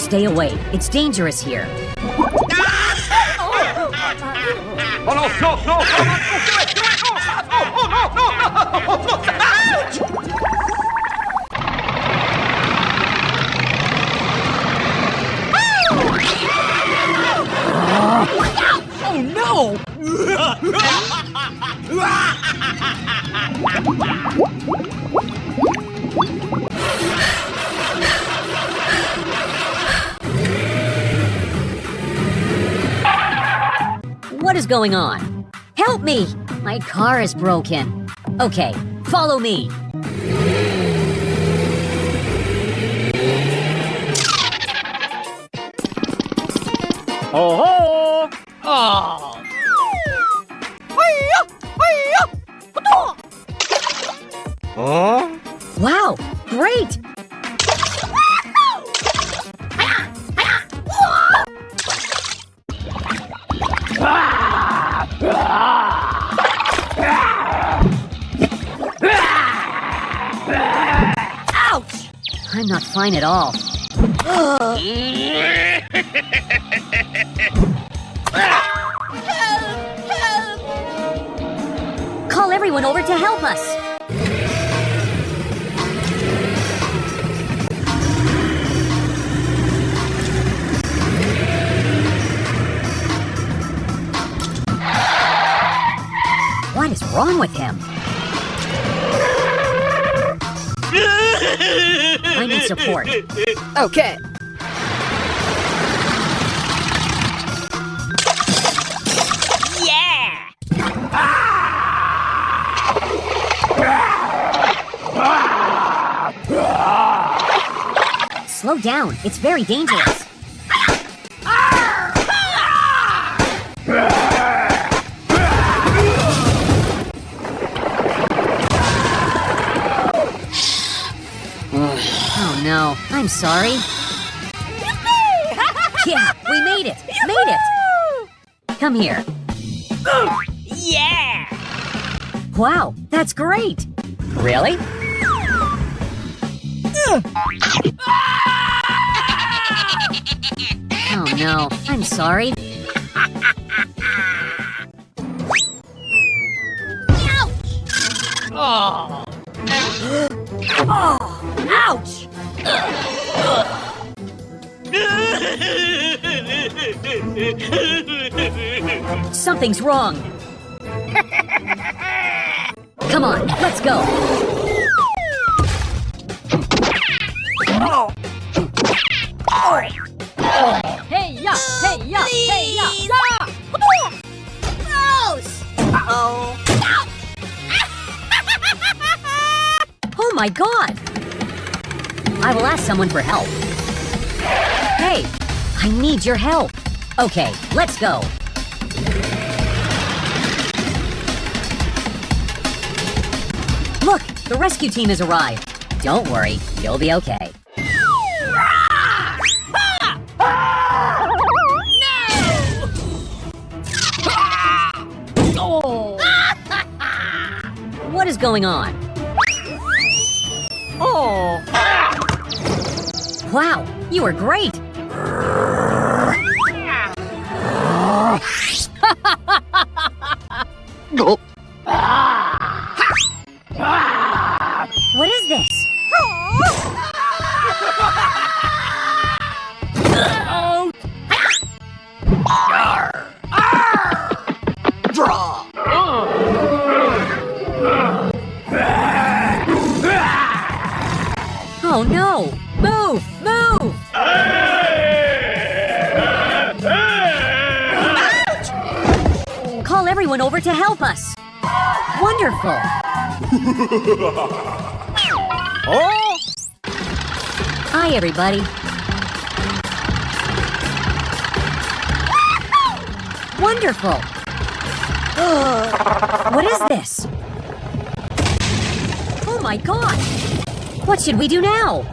Stay away. It's dangerous here. Oh no, no, no, no, no, no, no, Oh no! What is going on? Help me! My car is broken. Okay, follow me. Oh! Oh! Huh? Wow, great! Ouch! I'm not fine at all. Call everyone over to help us. What is wrong with him? I need support. Okay. Slow down. It's very dangerous. Oh no, I'm sorry. Yeah, we made it! Made it! Come here. Yeah! Wow, that's great! Really? Oh no, I'm sorry. Oh! Oh, ouch! Something's wrong. Come on, let's go. Hey ya! Hey ya! Hey ya! Ya! Gross! Oh my god! I will ask someone for help. Hey, I need your help. Okay, let's go. Look, the rescue team has arrived. Don't worry, you'll be okay. What is going on? Oh! Wow, you are great! What is this? Oh no! Move! Move! Call everyone over to help us! Wonderful! Oh? Hi, everybody. Wonderful! What is this? Oh my god! What should we do now?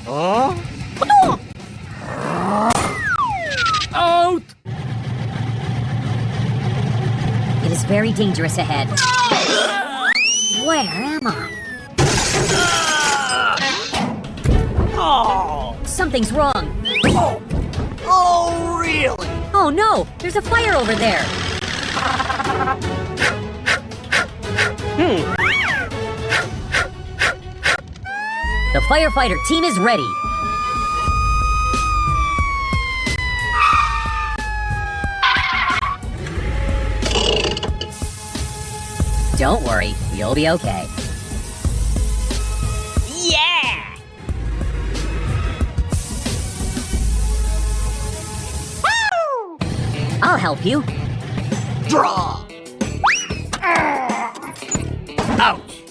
Huh? Out! It is very dangerous ahead. Where am I? Oh! Something's wrong. Oh, really? Oh no, there's a fire over there. The firefighter team is ready. Don't worry, you'll be okay. Yeah! I'll help you. Draw! Ouch!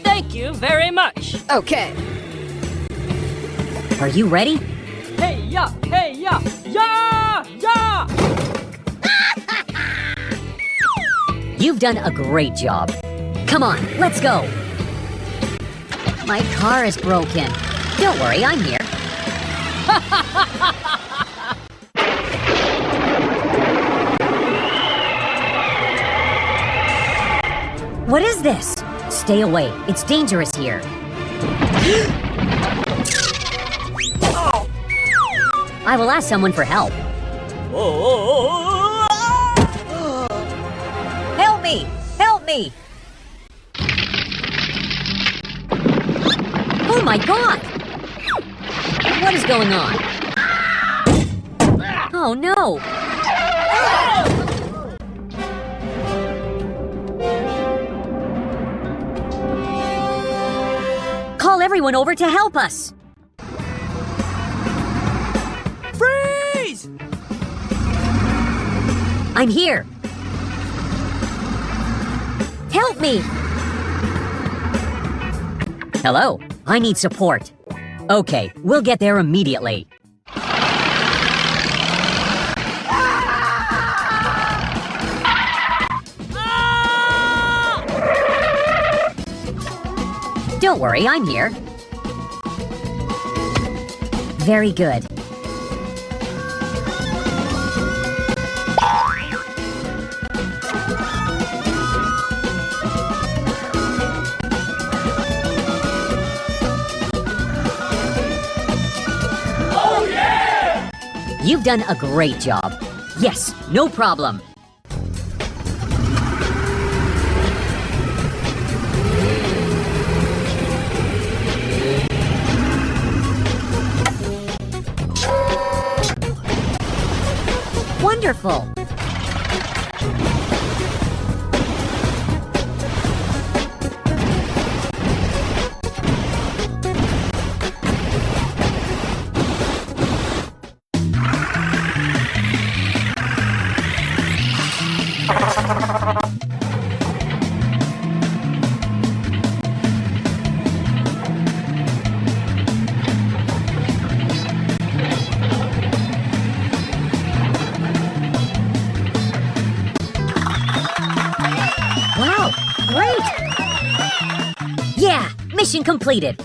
Thank you very much. Okay. Are you ready? Hey ya, hey ya, ya, ya. You've done a great job. Come on, let's go. My car is broken. Don't worry, I'm here. What is this? Stay away. It's dangerous here. I will ask someone for help. Help me! Help me! Oh my god! What is going on? Oh no! Call everyone over to help us! Freeze! I'm here! Help me! Hello, I need support. Okay, we'll get there immediately. Don't worry, I'm here. Very good. You've done a great job. Yes, no problem. Wonderful. Wow, great! Yeah, mission completed.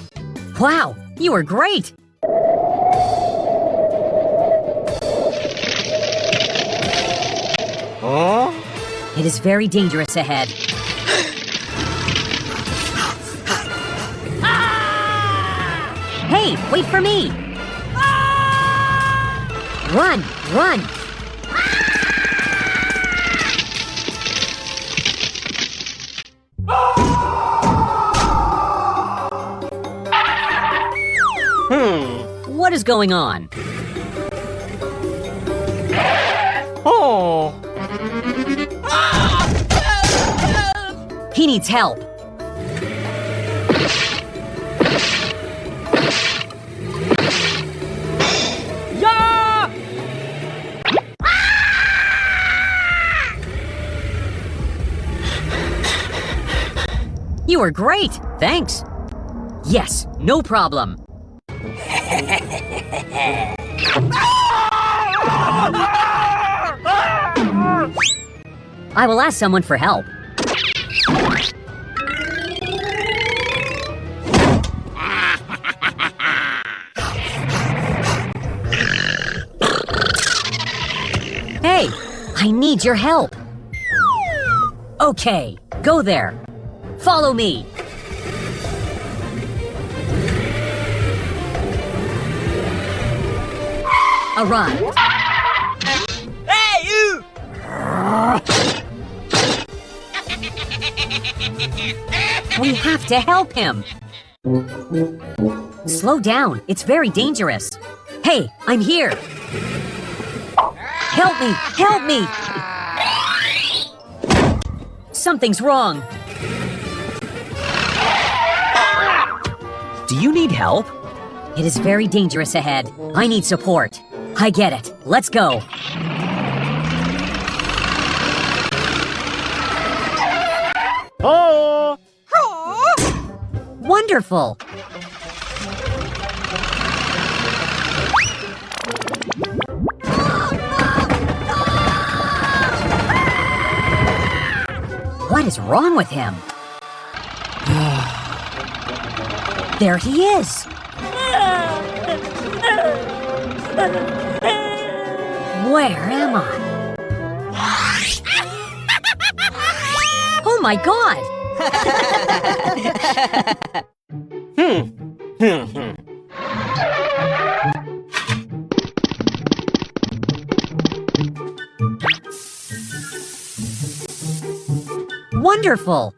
Wow, you were great. Huh? It is very dangerous ahead. Hey, wait for me! Run, run! What is going on? Oh! He needs help. Ya! You were great. Thanks. Yes, no problem. I will ask someone for help. need your help. Okay, go there. Follow me. Arrived. Hey, you! We have to help him. Slow down. It's very dangerous. Hey, I'm here. Help me! Help me! Something's wrong. Do you need help? It is very dangerous ahead. I need support. I get it. Let's go. Oh! Wonderful. What is wrong with him? There he is. Where am I? Oh my God! Wonderful!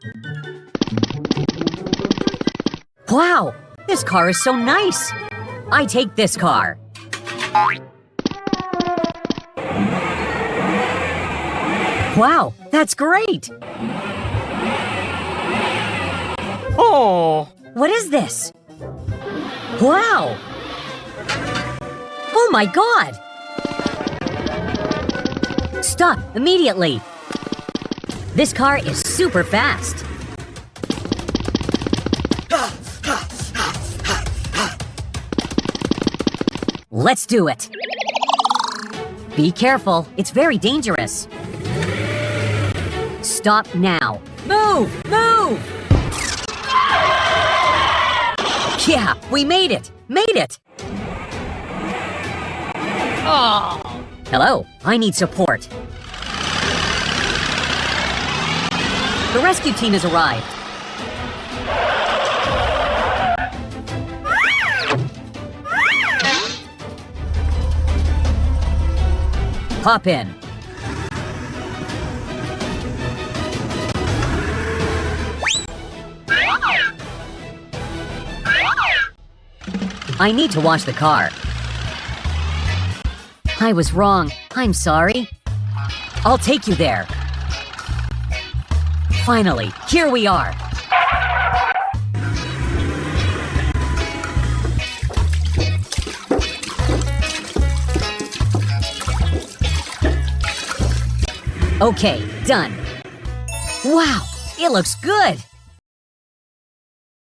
Wow, this car is so nice! I take this car. Wow, that's great! Oh! What is this? Wow! Oh my God! Stop immediately! This car is super fast. Let's do it. Be careful, it's very dangerous. Stop now. Move! Move! Yeah, we made it! Made it! Oh! Hello, I need support. The rescue team has arrived. Hop in. I need to wash the car. I was wrong. I'm sorry. I'll take you there. Finally, here we are. Okay, done. Wow, it looks good.